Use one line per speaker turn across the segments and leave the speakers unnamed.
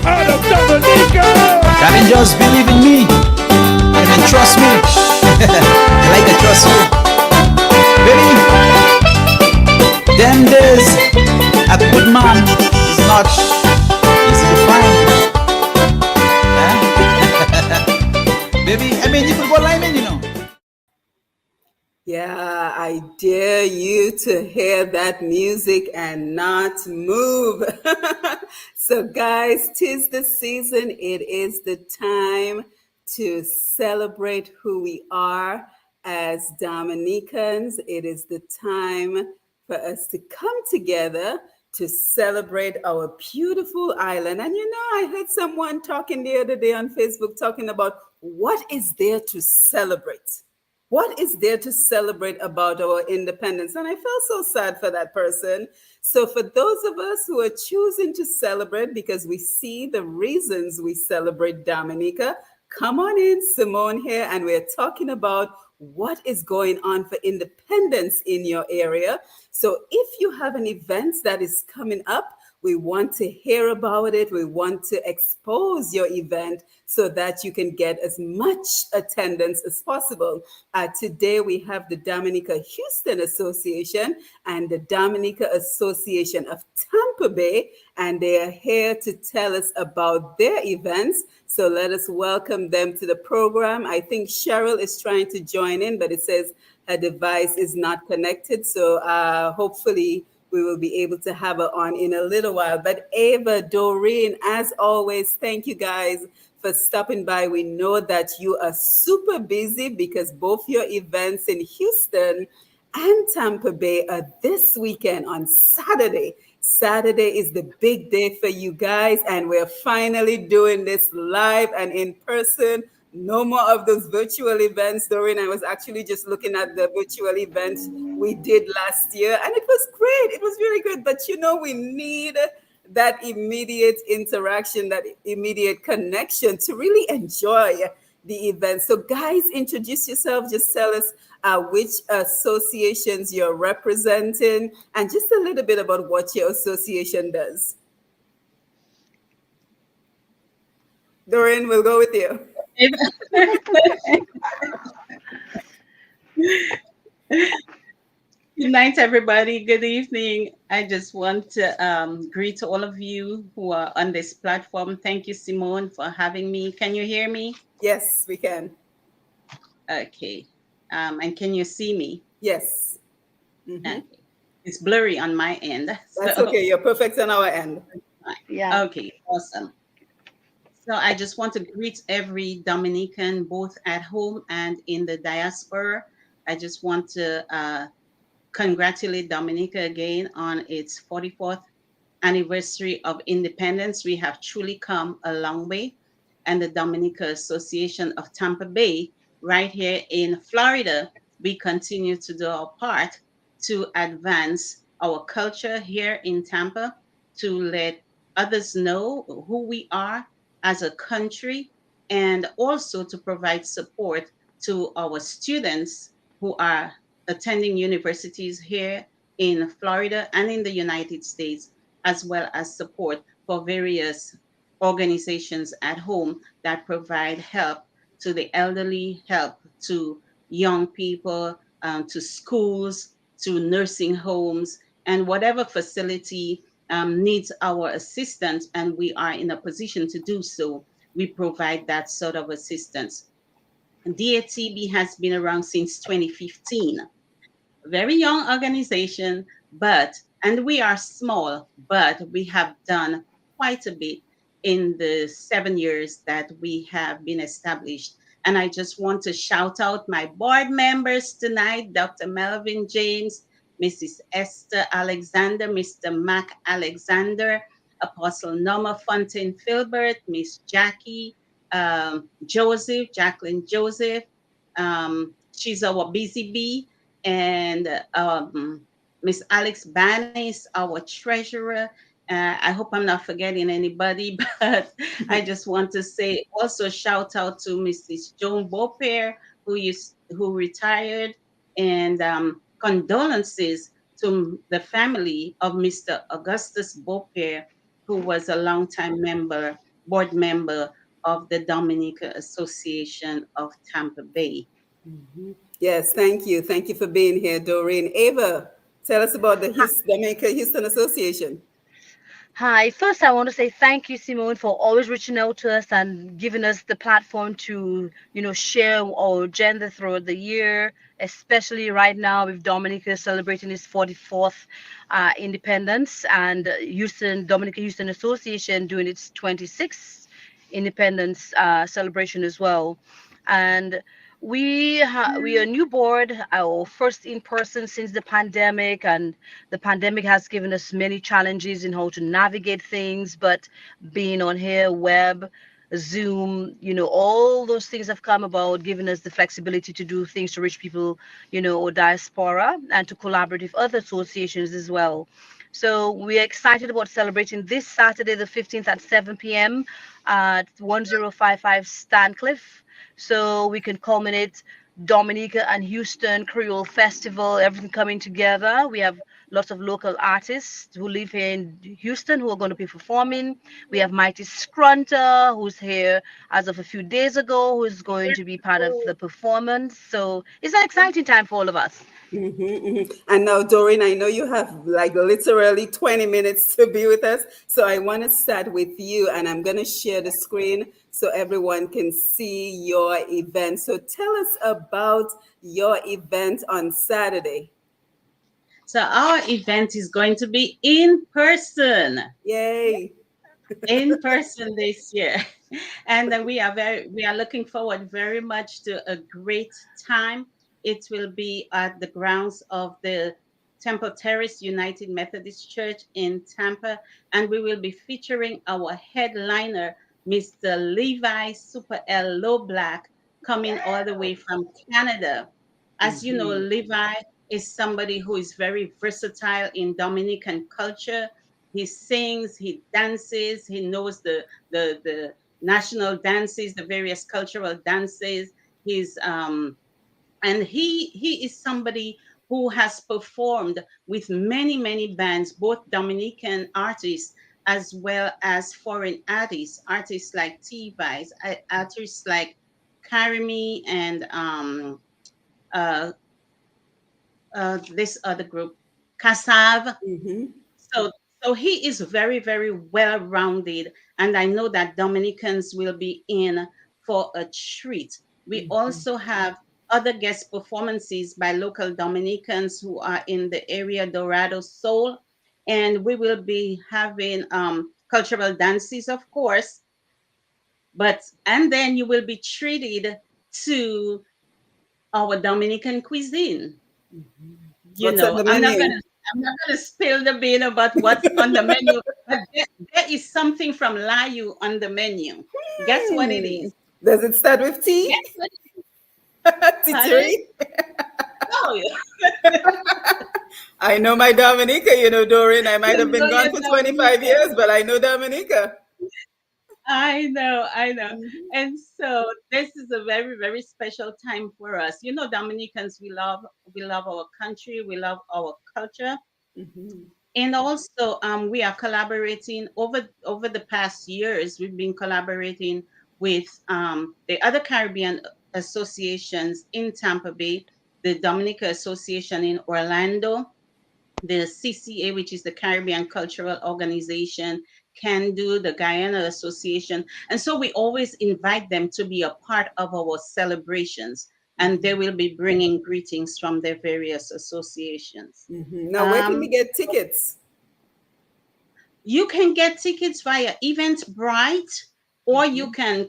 out of Dominica.
Darling, just believe in me and then trust me. I like to trust you. Baby, them days, a good man is not easy to find. Huh? Baby, I mean, you could go lineman.
Yeah, I dare you to hear that music and not move. So, guys, 'tis the season. It is the time to celebrate who we are as Dominicans. It is the time for us to come together to celebrate our beautiful island. And I heard someone talking the other day on Facebook talking about what is there to celebrate. What is there to celebrate about our independence? And I felt so sad for that person. So, for those of us who are choosing to celebrate because we see the reasons we celebrate Dominica, come on in, Simone here, and we're talking about what is going on for independence in your area. So, if you have an event that is coming up, we want to hear about it. We want to expose your event so that you can get as much attendance as possible. Today, we have the Dominica Houston Association and the Dominica Association of Tampa Bay, and they are here to tell us about their events. So let us welcome them to the program. I think Cheryl is trying to join in, but it says her device is not connected. So hopefully, we will be able to have her on in a little while. But Ava, Doreen, as always, thank you guys for stopping by. We know that you are super busy because both your events in Houston and Tampa Bay are this weekend on Saturday. Saturday is the big day for you guys, and we're finally doing this live and in person. No more of those virtual events, Doreen. I was actually just looking at the virtual event we did last year, and it was great. It was really good. But we need that immediate interaction, that immediate connection to really enjoy the event. So, guys, introduce yourself. Just tell us which associations you're representing and just a little bit about what your association does. Doreen, we'll go with you.
Good night, everybody. Good evening. I just want to greet all of you who are on this platform. Thank you, Simone, for having me. Can you hear me?
Yes, we can.
Okay. And can you see me?
Yes.
Okay. It's blurry on my end.
That's okay. You're perfect on our end.
Yeah.
Okay, awesome. So I just want to greet every Dominican, both at home and in the diaspora. I just want to congratulate Dominica again on its 44th anniversary of independence. We have truly come a long way. And the Dominica Association of Tampa Bay, right here in Florida, we continue to do our part to advance our culture here in Tampa, to let others know who we are as a country, and also to provide support to our students who are attending universities here in Florida and in the United States, as well as support for various organizations at home that provide help to the elderly, help to young people, to schools, to nursing homes, and whatever facility needs our assistance, and we are in a position to do so, we provide that sort of assistance. DATB has been around since 2015, very young organization, and we are small, but we have done quite a bit in the 7 years that we have been established. And I just want to shout out my board members tonight: Dr. Melvin James, Mrs. Esther Alexander, Mr. Mac Alexander, Apostle Norma Fontaine Filbert, Miss Jackie Joseph, Jacqueline Joseph. She's our busy bee, and Miss Alex Banis, our treasurer. I hope I'm not forgetting anybody, but I just want to say also shout out to Mrs. Joan Beaupere, who retired, and condolences to the family of Mr. Augustus Beaupere, who was a longtime board member of the Dominica Association of Tampa Bay.
Yes, thank you. Thank you for being here, Doreen. Ava, tell us about the Dominica Houston Association.
Hi. First, I want to say thank you, Simone, for always reaching out to us and giving us the platform to, share our agenda throughout the year, especially right now with Dominica celebrating its 44th independence and Dominica Houston Association doing its 26th independence celebration as well. And we are a new board, our first in person since the pandemic, and the pandemic has given us many challenges in how to navigate things. But being on here, web, Zoom, all those things have come about, giving us the flexibility to do things to reach people, or diaspora, and to collaborate with other associations as well. So we're excited about celebrating this Saturday, the 15th at 7 p.m. at 1055 Stancliffe. So we can culminate Dominica and Houston Creole Festival, everything coming together. We have lots of local artists who live here in Houston who are going to be performing. We have Mighty Scrunter, who's here as of a few days ago, who's going to be part of the performance. So it's an exciting time for all of us.
And now, Doreen, I know you have like literally 20 minutes to be with us. So I want to start with you, and I'm going to share the screen so everyone can see your event. So tell us about your event on Saturday.
So our event is going to be in person.
Yay.
In person this year. And we are looking forward very much to a great time. It will be at the grounds of the Temple Terrace United Methodist Church in Tampa, and we will be featuring our headliner, Mr. Levi Super L Low Black, coming all the way from Canada. As you know,
Mhm.
Levi is somebody who is very versatile in Dominican culture. He sings, he dances, he knows the national dances, the various cultural dances. He's and he is somebody who has performed with many bands, both Dominican artists as well as foreign artists like T Vice, artists like Karimi and uh, this other group, Kassav.
Mhm.
So, so he is very well rounded, and I know that Dominicans will be in for a treat. We
Mhm.
also have other guest performances by local Dominicans who are in the area, Dorado Soul, and we will be having cultural dances, of course, but and then you will be treated to our Dominican cuisine. You
What's on
know,
the menu?
I'm not gonna spill the bean about what's on the menu, but there is something from Layu on the menu. Guess what it
Hmm.
is?
Does it start with
Guess
T?
what? Pardon?
Titiri?
Oh,
I know my Dominica, Doreen. I might
you
have been
know
gone
your
for 25
Dominica.
years, but I know Dominica.
I know.
Mhm.
And so this is a very special time for us. You know, Dominicans, we love our country, we love our culture.
Mhm.
And also, we are collaborating over the past years. We've been collaborating with the other Caribbean associations in Tampa Bay, the Dominica Association in Orlando, the CCA, which is the Caribbean Cultural Organization, Can Do, the Guyana Association. And so we always invite them to be a part of our celebrations, and they will be bringing greetings from their various associations.
Mhm. Now, where can we
Um,
get tickets?
You can get tickets via Eventbrite, or you can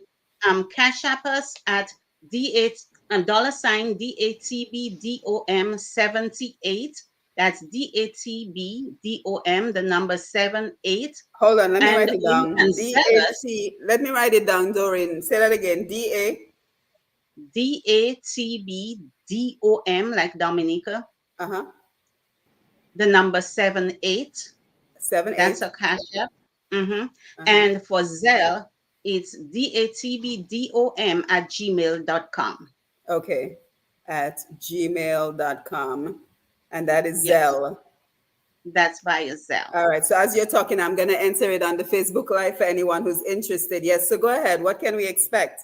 cash app us at D8 dollar sign DATBDOM 78. That's DATBDOM, the number 78.
Hold on, let me
And
write it
or you
down.
can
D
sell
A
us
T. Let me write it down, Doreen. Say that again. DA.
DATBDOM, like Dominica,
Uh huh.
the number 78.
Seven
That's
eight.
a cash app. hmm
Uh huh.
And for Zelle, it's DATBDOM at gmail.com.
Okay. At gmail.com. And that is
Yes,
Zelle.
That's via Zelle.
All right. So as you're talking, I'm going to enter it on the Facebook Live for anyone who's interested. Yes. So go ahead. What can we expect?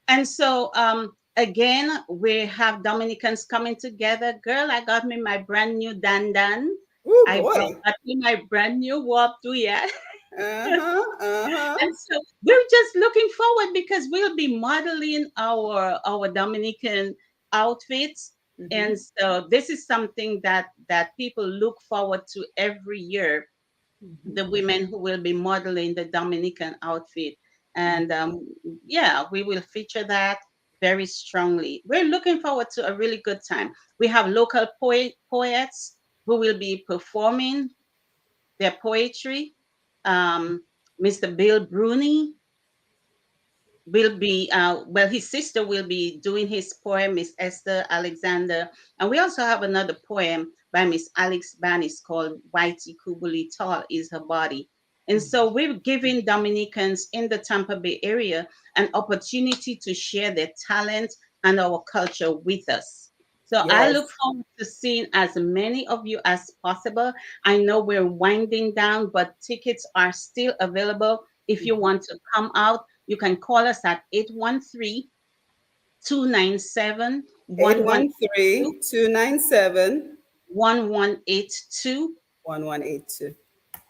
And so again, we have Dominicans coming together. Girl, I got me my brand new dandan.
Oh
I
boy.
got me my brand new warp too, yeah.
Uh-huh. Uh-huh.
And so we're just looking forward because we'll be modeling our Dominican outfits.
Mm-hmm.
And so this is something that people look forward to every year,
Mm-hmm.
the women who will be modeling the Dominican outfit. And yeah, we will feature that very strongly. We're looking forward to a really good time. We have local poets who will be performing their poetry. Um, Mr. Bill Bruni will be well, his sister will be doing his poem, Miss Esther Alexander. And we also have another poem by Miss Alex Banis called Whitey Kubuli Tall is Her Body. And so we're giving Dominicans in the Tampa Bay area an opportunity to share their talent and our culture with us. So I look
Yes.
forward to seeing as many of you as possible. I know we're winding down, but tickets are still available. If you want to come out, you can call us at 813-297-1182,
813 297
1182
1182.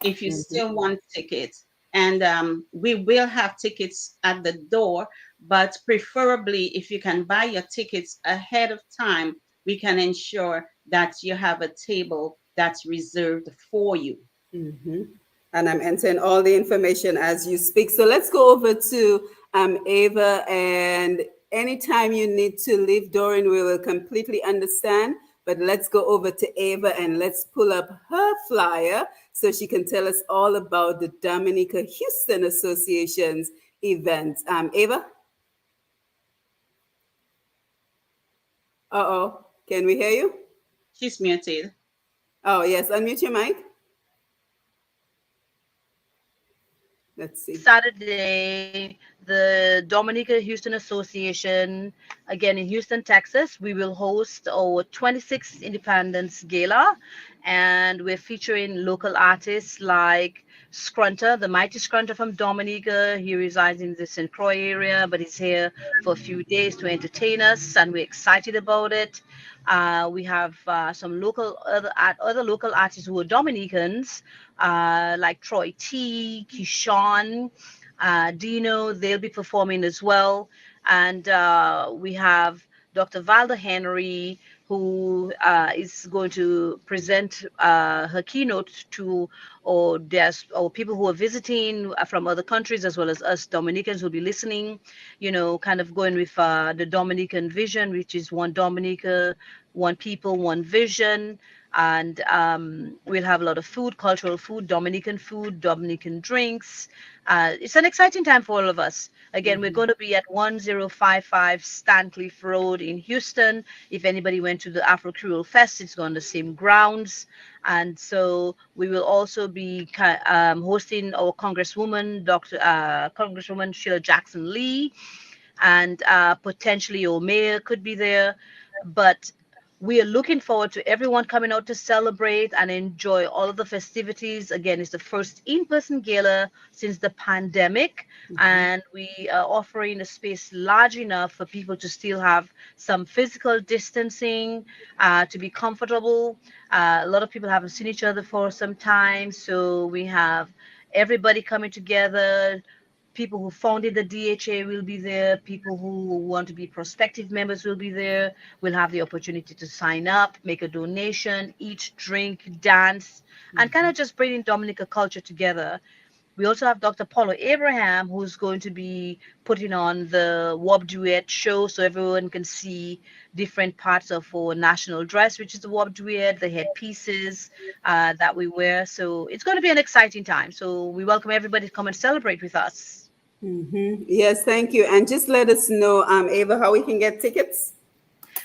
if you still want tickets. And we will have tickets at the door, but preferably if you can buy your tickets ahead of time, we can ensure that you have a table that's reserved for you.
Mm-hmm. And I'm entering all the information as you speak. So let's go over to Ava. And anytime you need to leave, Doreen, we will completely understand. But let's go over to Ava and let's pull up her flyer so she can tell us all about the Dominica Houston Association's events. Ava? Uh-oh. Can we hear you?
She's muted.
Oh, yes. Unmute your mic. Let's see.
Saturday, the Dominica Houston Association, again in Houston, Texas, we will host our 26th Independence Gala, and we're featuring local artists like Scrunter, the mighty Scrunter from Dominica. He resides in the St. Croix area, but he's here for a few days to entertain us, and we're excited about it. We have some other local artists who are Dominicans, like Troy T, Kishan, Dino. They'll be performing as well, and we have Dr. Valda Henry, who is going to present her keynote to or people who are visiting from other countries, as well as us Dominicans who'll be listening, kind of going with the Dominican vision, which is one Dominica, one people, one vision. And we'll have a lot of food, cultural food, Dominican drinks. It's an exciting time for all of us. Again, we're going to be at 1055 Stancliffe Road in Houston. If anybody went to the Afro Creole Fest, it's on the same grounds. And so we will also be hosting our Congresswoman Sheila Jackson Lee, and potentially your mayor could be there. But we are looking forward to everyone coming out to celebrate and enjoy all of the festivities. Again, it's the first in-person gala since the pandemic, and we are offering a space large enough for people to still have some physical distancing, to be comfortable. A lot of people haven't seen each other for some time, so we have everybody coming together. People who founded the DHA will be there. People who want to be prospective members will be there. We'll have the opportunity to sign up, make a donation, eat, drink, dance, and kind of just bringing Dominica culture together. We also have Dr. Paulo Abraham, who's going to be putting on the Warp Duet show so everyone can see different parts of our national dress, which is the Warp Duet, the headpieces that we wear. So it's going to be an exciting time. So we welcome everybody to come and celebrate with us.
Yes, thank you. And just let us know, Ava, how we can get tickets.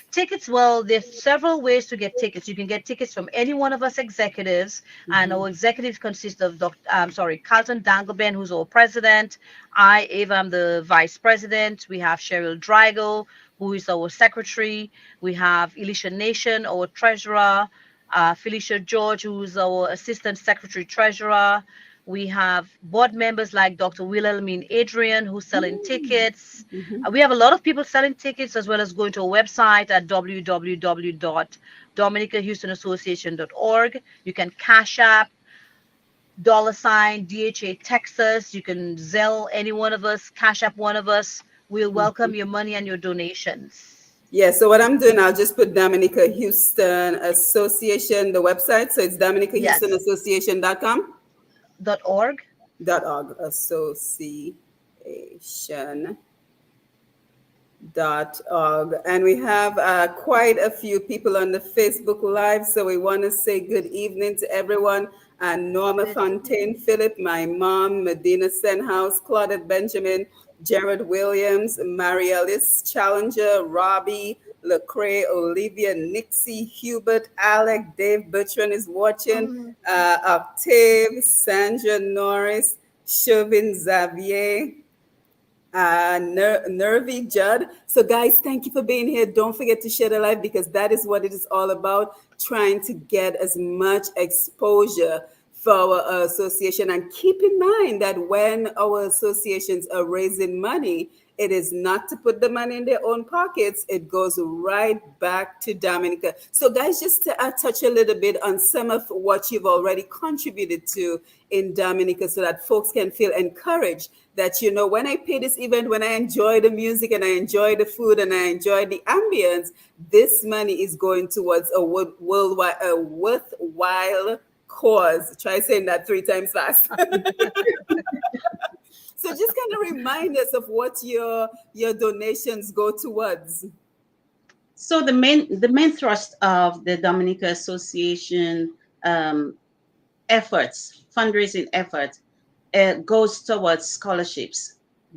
Tickets, well, there's several ways to get tickets. You can get tickets from any one of us executives, and our executives consist of Carlton Dangleben, who's our president. Ava, am the vice president. We have Cheryl Drago, who is our secretary. We have Elisha Nation, our treasurer. Felicia George, who's our Assistant Secretary Treasurer. We have board members like Dr. Wilhelmine Adrian, who's selling tickets. We have a lot of people selling tickets as well as going to a website at www.dominicahoustonassociation.org. You can cash app $ DHA Texas. You can Zelle any one of us, cash app one of us. We'll welcome your money and your donations.
Yeah, so what I'm doing, I'll just put Dominica Houston Association, the website. So it's
Yes.
DominicaHoustonAssociation.com.
.org.
.org. Association.org. And we have quite a few people on the Facebook Live. So we want to say good evening to everyone. And Norma
Good evening.
Fontaine Phillip, my mom, Medina Senhouse, Claudette Benjamin, Jared Williams, Mariellis Challenger, Robbie, Lecrae, Olivia, Nixie, Hubert, Alec, Dave Bertrand is watching, Octave, Sandra Norris, Chauvin Xavier, Nervy Judd. So, guys, thank you for being here. Don't forget to share the live because that is what it is all about, trying to get as much exposure for our association. And keep in mind that when our associations are raising money, it is not to put the money in their own pockets. It goes right back to Dominica. So, guys, just to touch a little bit on some of what you've already contributed to in Dominica so that folks can feel encouraged that, you know, when I pay this event, when I enjoy the music and I enjoy the food and I enjoy the ambience, this money is going towards a worldwide, a worthwhile cause. Try saying that 3 times fast. So just kind of remind us of what your donations go towards.
So the main thrust of the Dominica Association um, efforts, fundraising efforts, goes towards scholarships.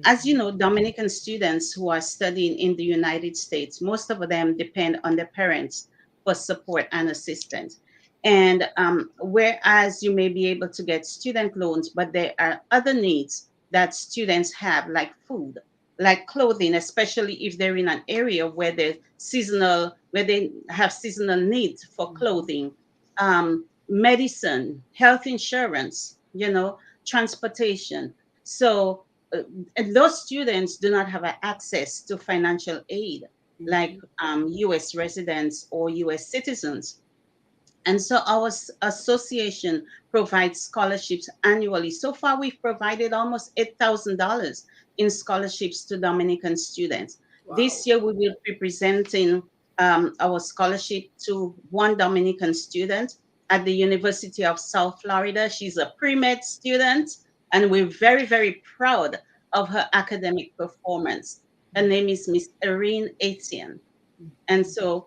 As you know, Dominican students who are studying in the United States, most of them depend on their parents for support and assistance. And whereas you may be able to get student loans, but there are other needs that students have, like food, like clothing, especially if they're in an area where they have seasonal needs for clothing, medicine, health insurance, transportation. So uh, and those students do not have access to financial aid like U.S. residents or U.S. citizens. And so our association provides scholarships annually. So far, we've provided almost $8,000 in scholarships to Dominican students.
Wow.
This year, we will be presenting our scholarship to one Dominican student at the University of South Florida. She's a pre-med student, and we're very, very proud of her academic performance. Her name is Miss Erin Etienne. And so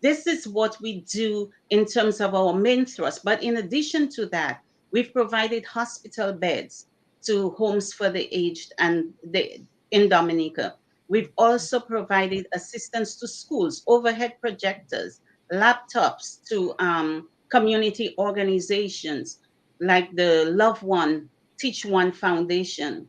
this is what we do in terms of our main thrust. But in addition to that, we've provided hospital beds to homes for the aged in Dominica. We've also provided assistance to schools, overhead projectors, laptops to community organizations like the Love One, Teach One Foundation.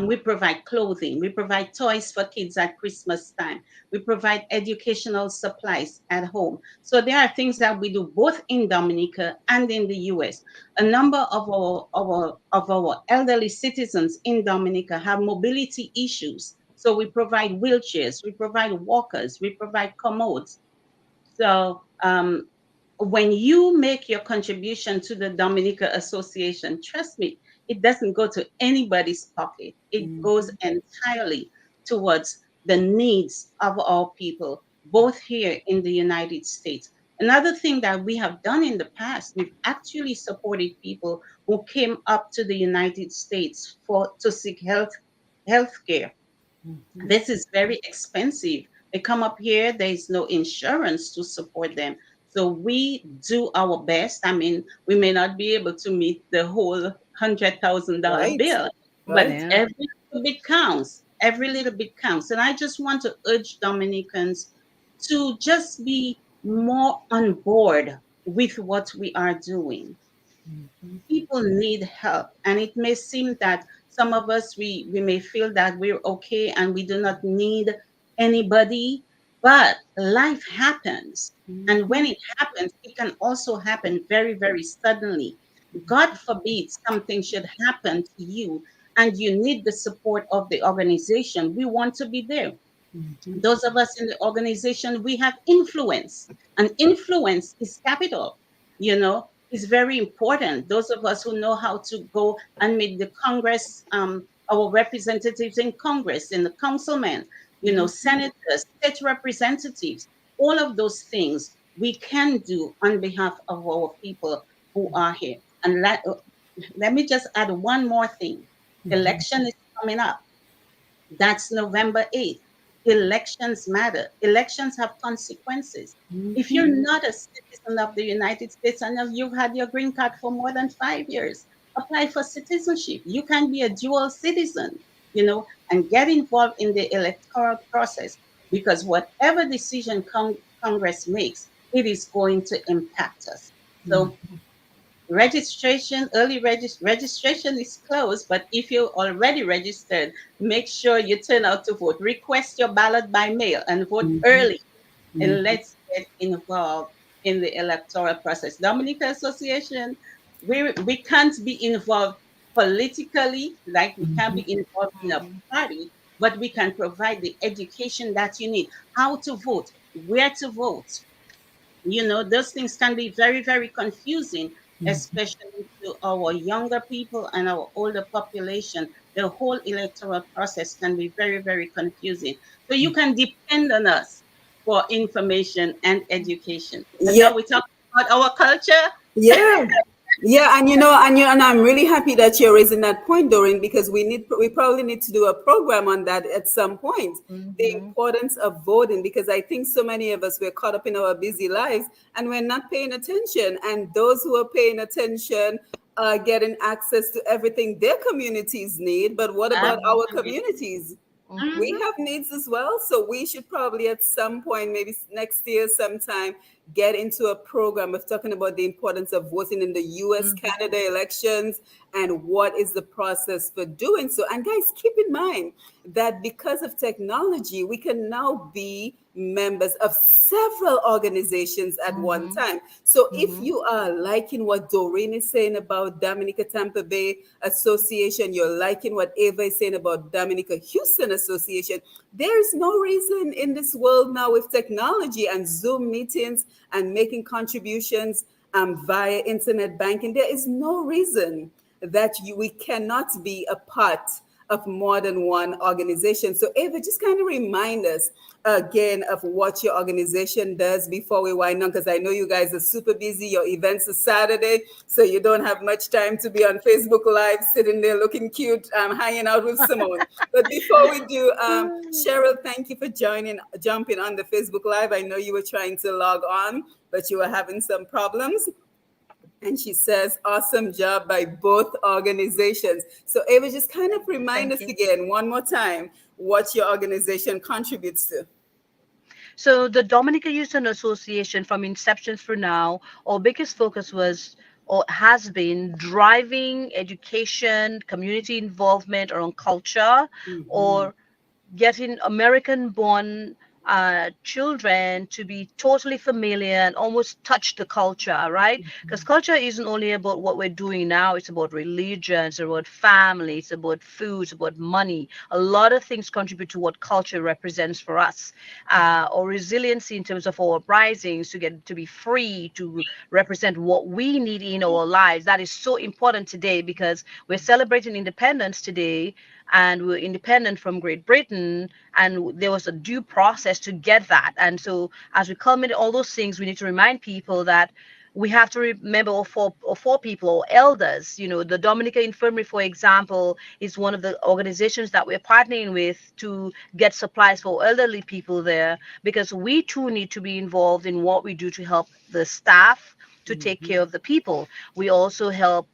We provide clothing. We provide toys for kids at Christmas time. We provide educational supplies at home. So there are things that we do both in Dominica and in the U.S. A number of our elderly citizens in Dominica have mobility issues. So we provide wheelchairs, we provide walkers, we provide commodes. So when you make your contribution to the Dominica Association, trust me, it doesn't go to anybody's pocket. It goes entirely towards the needs of our people, both here in the United States. Another thing that we have done in the past, we've actually supported people who came up to the United States to seek health care. This is very expensive. They come up here, there is no insurance to support them. So we do our best. I mean, we may not be able to meet the whole $100,000
Right.
bill, but
Right.
Yeah.
every little bit counts. Every little bit counts. And I just want to urge Dominicans to just be more on board with what we are doing. People need help, and it may seem that some of us we may feel that we're okay and we do not need anybody, But life happens. And when
Mhm.
it happens, it can also happen very, very suddenly. God forbid something should happen to you and you need the support of the organization. We want to be there.
Mhm.
Those of us in the organization, we have influence, and influence is capital, is very important. Those of us who know how to go and meet the Congress, our representatives in Congress, in the councilmen, senators, state representatives, all of those things we can do on behalf of our people who are here. And let me just add one more thing. Election is coming up. That's November 8th. Elections matter. Elections have consequences. If you're
Mhm.
not a citizen of the United States and if you've had your green card for more than 5 years, apply for citizenship. You can be a dual citizen, and get involved in the electoral process because whatever decision Congress makes, it is going to impact us. So registration is closed, but if you're already registered, make sure you turn out to vote. Request your ballot by mail and vote
Mhm.
early, and let's get involved in the electoral process. Dominica Association, we can't be involved politically, like we can't be involved in a party, but we can provide the education that you need. How to vote, where to vote, those things can be very, very confusing, especially to our younger people and our older population. The whole electoral process can be very, very confusing. So you can depend on us for information and education. And
Yeah,
now we talk about our culture.
yeah, yeah, and I'm really happy that you're raising that point, Doreen, because we probably need to do a program on that at some point. The
Mm-hmm.
importance of voting, because I think so many of us we're caught up in our busy lives and we're not paying attention. And those who are paying attention are getting access to everything their communities need. But what about our
Absolutely.
communities? We
Mhm.
have needs as well. So we should probably at some point, maybe next year sometime, get into a program of talking about the importance of voting in the US, Canada elections and what is the process for doing so. And guys, keep in mind that because of technology, we can now be members of several organizations at one
Mm-hmm.
time. So if
Mm-hmm.
you are liking what Doreen is saying about Dominica Tampa Bay Association, you're liking what Ava is saying about Dominica Houston Association, there is no reason in this world now with technology and Zoom meetings and making contributions via internet banking, there is no reason that we cannot be a part of more than one organization. So, Ava, just kind of remind us again of what your organization does before we wind on, because I know you guys are super busy. Your events are Saturday, so you don't have much time to be on Facebook Live, sitting there looking cute, hanging out with Simone. But before we do, Cheryl, thank you for jumping on the Facebook Live. I know you were trying to log on, but you were having some problems. And she says, awesome job by both organizations. So, Ava, just kind of remind
Thank
us
you.
again, one more time, what your organization contributes to.
So the Dominica Houston Association, from inception through now, our biggest focus was or has been driving education, community involvement around culture,
Mhm.
or getting American born children to be totally familiar and almost touch the culture, right? Because culture isn't only about what we're doing now, it's about religion, it's about family, it's about food, it's about money. A lot of things contribute to what culture represents for us. Or resiliency in terms of our uprisings to get to be free to represent what we need in our lives. That is so important today because we're celebrating independence today and we're independent from Great Britain, and there was a due process to get that. And so, as we culminate all those things, we need to remind people that we have to remember all four people or elders. The Dominica Infirmary, for example, is one of the organizations that we're partnering with to get supplies for elderly people there because we too need to be involved in what we do to help the staff to take care of the people. We also help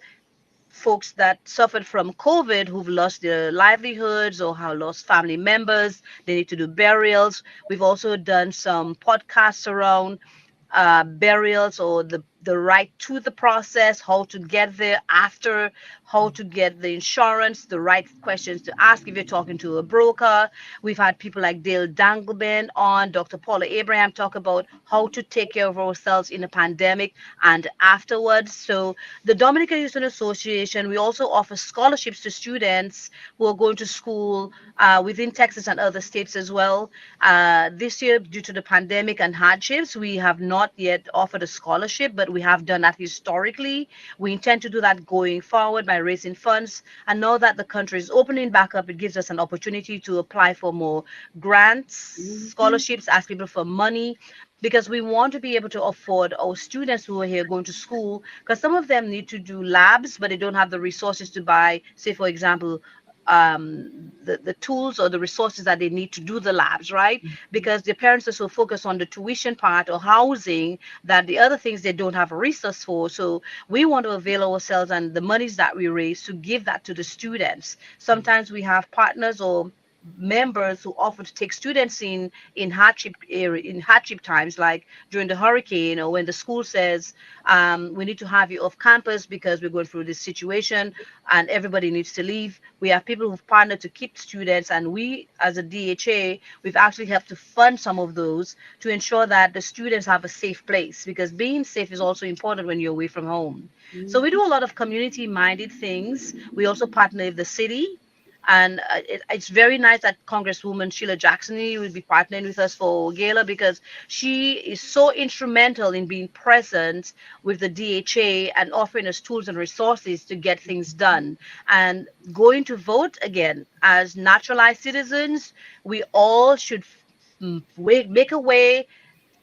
folks that suffered from COVID who've lost their livelihoods or have lost family members. They need to do burials. We've also done some podcasts around burials or the right to the process, how to get there after, how to get the insurance, the right questions to ask if you're talking to a broker. We've had people like Dale Dangleben on, Dr. Paula Abraham talk about how to take care of ourselves in a pandemic and afterwards. So the Dominican Youth Association, we also offer scholarships to students who are going to school within Texas and other states as well. This year, due to the pandemic and hardships, we have not yet offered a scholarship, but we have done that historically. We intend to do that going forward by raising funds. And now that the country is opening back up, it gives us an opportunity to apply for more grants,
Mhm.
scholarships, ask people for money, because we want to be able to afford our students who are here going to school, because some of them need to do labs, but they don't have the resources to buy, say, for example, the tools or the resources that they need to do the labs, right? Because their parents are so focused on the tuition part or housing that the other things they don't have a resource for. So we want to avail ourselves and the monies that we raise to give that to the students. Sometimes we have partners or members who offer to take students in hardship area, in hardship times, like during the hurricane, or when the school says we need to have you off campus because we're going through this situation and everybody needs to leave. We have people who've partnered to keep students, and we as a DHA, we've actually helped to fund some of those to ensure that the students have a safe place, because being safe is also important when you're away from home. So we do a lot of community minded things. We also partner with the city, and it's very nice that Congresswoman Sheila Jackson will be partnering with us for Gala, because she is so instrumental in being present with the DHA and offering us tools and resources to get things done. And going to vote again, as naturalized citizens, we all should make a way,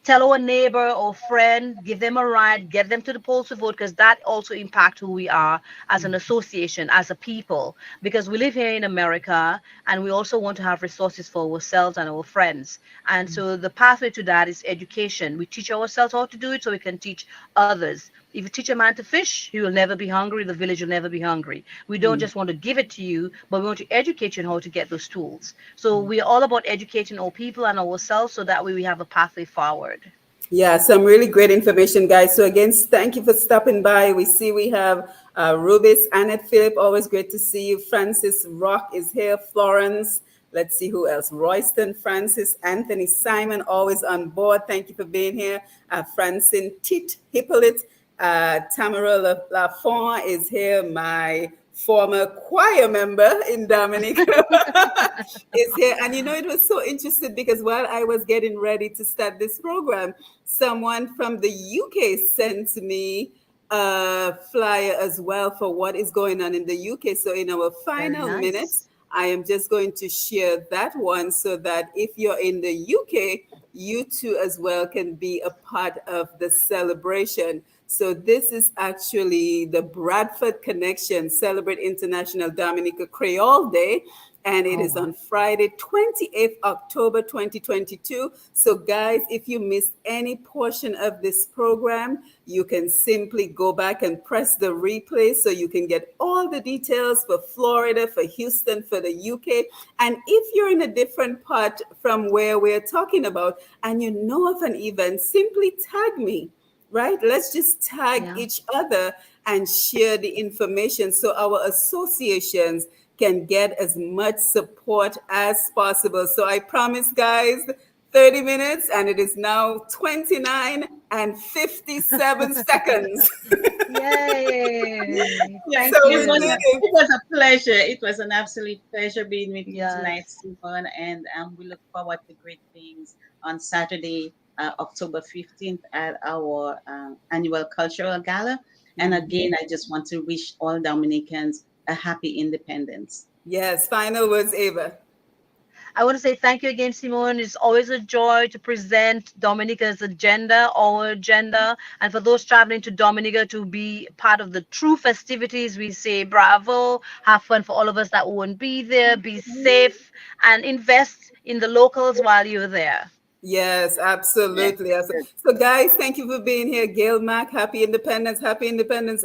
tell our neighbor or friend, give them a ride, get them to the polls to vote, because that also impacts who we are as an association, as a people, because we live here in America and we also want to have resources for ourselves and our friends. And so the pathway to that is education. We teach ourselves how to do it so we can teach others. If you teach a man to fish, he will never be hungry. The village will never be hungry. We don't just want to give it to you, but we want to educate you on how to get those tools. So we're all about educating our people and ourselves so that way we have a pathway forward.
Yeah, some really great information, guys. So again, thank you for stopping by. We see we have Rubis, Annette Phillip, always great to see you. Francis Rock is here. Florence. Let's see who else. Royston, Francis, Anthony, Simon, always on board. Thank you for being here. Francine Tit, Hippolyte, Tamara Lafont is here. My former choir member in Dominica is here. And you know, it was so interesting because while I was getting ready to start this program, someone from the UK sent me a flyer as well for what is going on in the UK. So in our
Very
final minutes,
nice.
I am just going to share that one so that if you're in the UK, you too as well can be a part of the celebration. So this is actually the Bradford Connection Celebrate International Dominica Creole Day, and it
Oh,
is
wow.
on Friday, 28th October 2022. So guys, if you missed any portion of this program, you can simply go back and press the replay so you can get all the details for Florida, for Houston, for the UK. And if you're in a different part from where we're talking about and you know of an event, simply tag me, right? Let's just tag
Yeah.
each other and share the information so our associations can get as much support as possible. So I promise, guys, 30 minutes, and it is now 29 and 57 seconds.
Yay.
Yes,
So
Thank
we
it was
did
a,
you.
it.
it was a pleasure. It was an absolute pleasure being with you tonight,
Yes.
Stephen, and we look forward to great things on Saturday, October 15th at our annual cultural gala. And again, I just want to wish all Dominicans a happy independence.
Yes, final words, Ava.
I want to say thank you again, Simone. It's always a joy to present Dominica's agenda, our agenda. And for those traveling to Dominica to be part of the true festivities, we say bravo, have fun. For all of us that won't be there, be safe and invest in the locals while you're there.
Yes,
Yes.
absolutely. So, guys, thank you for being here. Gail Mack, happy independence,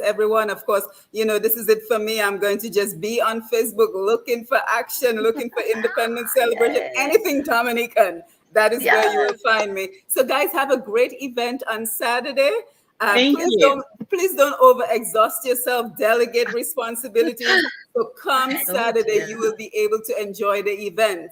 everyone. Of course, you know, this is it for me. I'm going to just be on Facebook looking for action, looking for independence celebration,
Yay.
anything Dominican. That is where you
Yes.
will find me. So, guys, have a great event on Saturday.
Thank you.
Please don't overexhaust yourself. Delegate responsibilities. So come
Oh
Saturday,
dear.
you will be able to enjoy the event.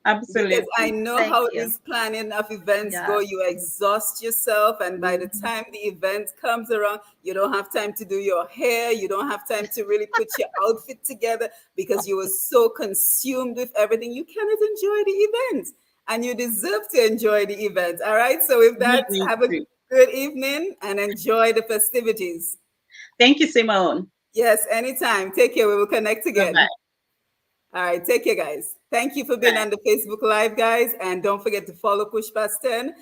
Because I
Absolutely.
know
Thank
how
you.
these planning of events go.
Yes.
You exhaust yourself, and by the
Mhm.
time the event comes around, you don't have time to do your hair. You don't have time to really put your outfit together because you were so consumed with everything. You cannot enjoy the event, and you deserve to enjoy the event. All right. So, with
You
that,
need
have a
to.
good evening and enjoy the festivities.
Thank you, Simone.
Yes, anytime. Take care. We will connect
Bye bye.
again. All right, take care, guys. Thank you for being
Bye.
on the Facebook Live, guys. And don't forget to follow Push Past 10.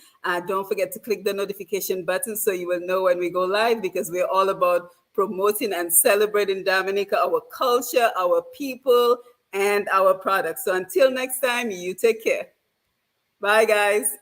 Don't forget to click the notification button so you will know when we go live because we're all about promoting and celebrating Dominica, our culture, our people, and our products. So until next time, you take care. Bye, guys.